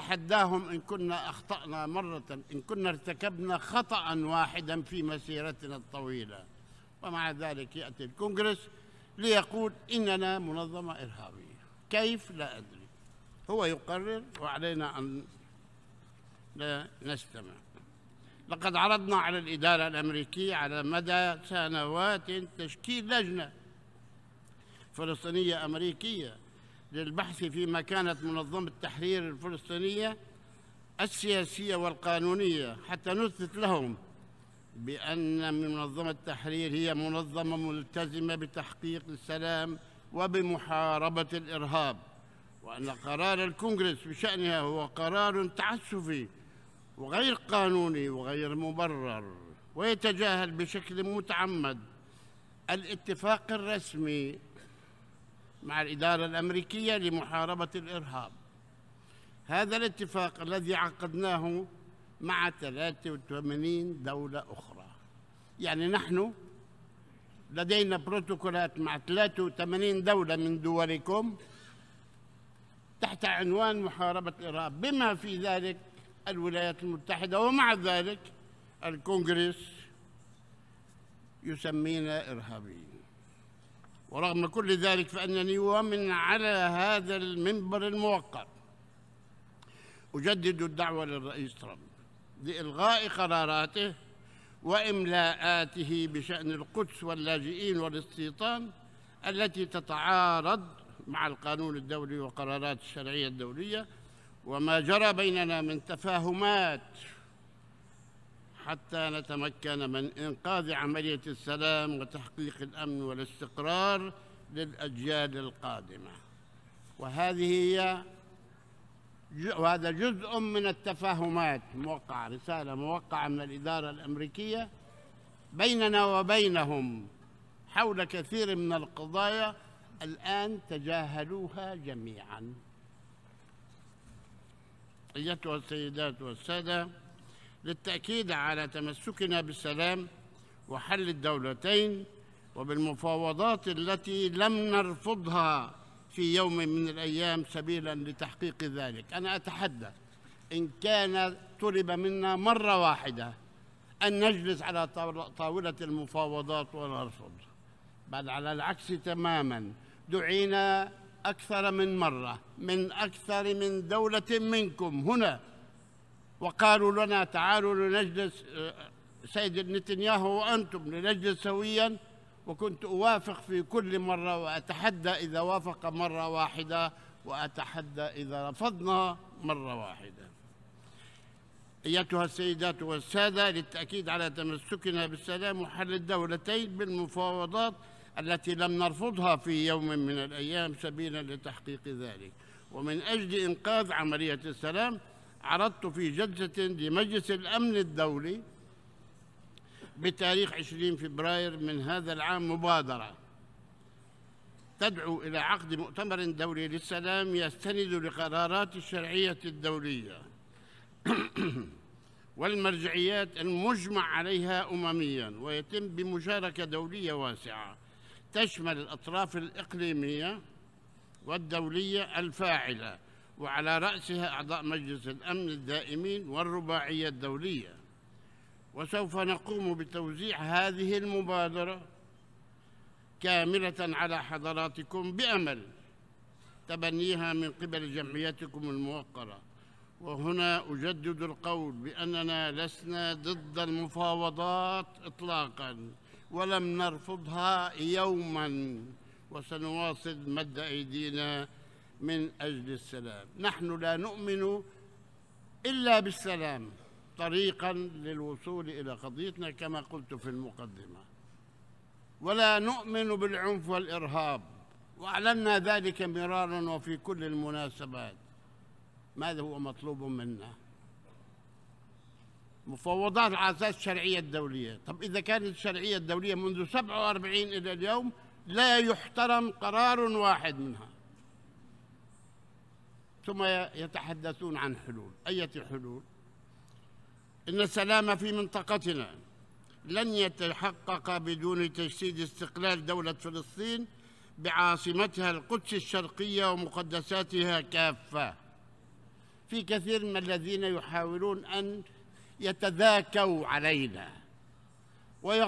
أتحداهم إن كنا أخطأنا مرة، إن كنا ارتكبنا خطأ واحدا في مسيرتنا الطويلة. ومع ذلك يأتي الكونغرس ليقول إننا منظمة إرهابية. كيف؟ لا أدري، هو يقرر وعلينا أن لا نستمع. لقد عرضنا على الإدارة الأمريكية على مدى سنوات تشكيل لجنة فلسطينية أمريكية للبحث في مكانة منظمة التحرير الفلسطينية السياسية والقانونية، حتى نثبت لهم بأن منظمة التحرير هي منظمة ملتزمة بتحقيق السلام وبمحاربة الإرهاب، وأن قرار الكونغرس بشأنها هو قرار تعسفي وغير قانوني وغير مبرر، ويتجاهل بشكل متعمد الاتفاق الرسمي مع الإدارة الأمريكية لمحاربة الإرهاب. هذا الاتفاق الذي عقدناه مع 83 دولة أخرى، يعني نحن لدينا بروتوكولات مع 83 دولة من دولكم تحت عنوان محاربة الإرهاب، بما في ذلك الولايات المتحدة، ومع ذلك الكونغرس يسمينا إرهابيين. ورغم كل ذلك فإنني ومن على هذا المنبر الموقر أجدد الدعوة للرئيس ترامب لإلغاء قراراته وإملاءاته بشأن القدس واللاجئين والاستيطان التي تتعارض مع القانون الدولي وقرارات الشرعية الدولية، وما جرى بيننا من تفاهمات حتى نتمكن من إنقاذ عملية السلام وتحقيق الأمن والاستقرار للأجيال القادمة. وهذا جزء من التفاهمات موقعة، رسالة موقعة من الإدارة الأمريكية بيننا وبينهم حول كثير من القضايا الآن تجاهلوها جميعاً. أيتها السيدات والسادة، للتأكيد على تمسكنا بالسلام وحل الدولتين وبالمفاوضات التي لم نرفضها في يوم من الأيام سبيلاً لتحقيق ذلك، أنا أتحدى إن كان طلب منا مرة واحدة أن نجلس على طاولة المفاوضات ونرفض، بل على العكس تماماً، دعينا أكثر من مرة من أكثر من دولة منكم هنا وقالوا لنا تعالوا لنجلس سيد نتنياهو وأنتم لنجلس سوياً، وكنت أوافق في كل مرة وأتحدى إذا وافق مرة واحدة وأتحدى إذا رفضنا مرة واحدة. أيتها السيدات والسادة، للتأكيد على تمسكنا بالسلام وحل الدولتين بالمفاوضات التي لم نرفضها في يوم من الأيام سبيلاً لتحقيق ذلك، ومن أجل إنقاذ عملية السلام، عرضت في جلسة لمجلس الأمن الدولي بتاريخ 20 فبراير من هذا العام مبادرة تدعو إلى عقد مؤتمر دولي للسلام يستند لقرارات الشرعية الدولية والمرجعيات المجمع عليها أممياً، ويتم بمشاركة دولية واسعة تشمل الأطراف الإقليمية والدولية الفاعلة، وعلى رأسها أعضاء مجلس الأمن الدائمين والرباعية الدولية. وسوف نقوم بتوزيع هذه المبادرة كاملة على حضراتكم بأمل تبنيها من قبل جمعيتكم الموقرة. وهنا أجدد القول بأننا لسنا ضد المفاوضات إطلاقاً ولم نرفضها يوماً، وسنواصل مد أيدينا من أجل السلام. نحن لا نؤمن إلا بالسلام طريقاً للوصول إلى قضيتنا كما قلت في المقدمة، ولا نؤمن بالعنف والإرهاب، وأعلنا ذلك مراراً وفي كل المناسبات. ماذا هو مطلوب منا؟ مفاوضات على أساس الشرعية الدولية. طب إذا كانت الشرعية الدولية منذ 47 إلى اليوم لا يحترم قرار واحد منها، ثم يتحدثون عن حلول. أية حلول؟ إن السلام في منطقتنا لن يتحقق بدون تجسيد استقلال دولة فلسطين بعاصمتها القدس الشرقية ومقدساتها كافة، في كثير من الذين يحاولون أن يتذاكوا علينا.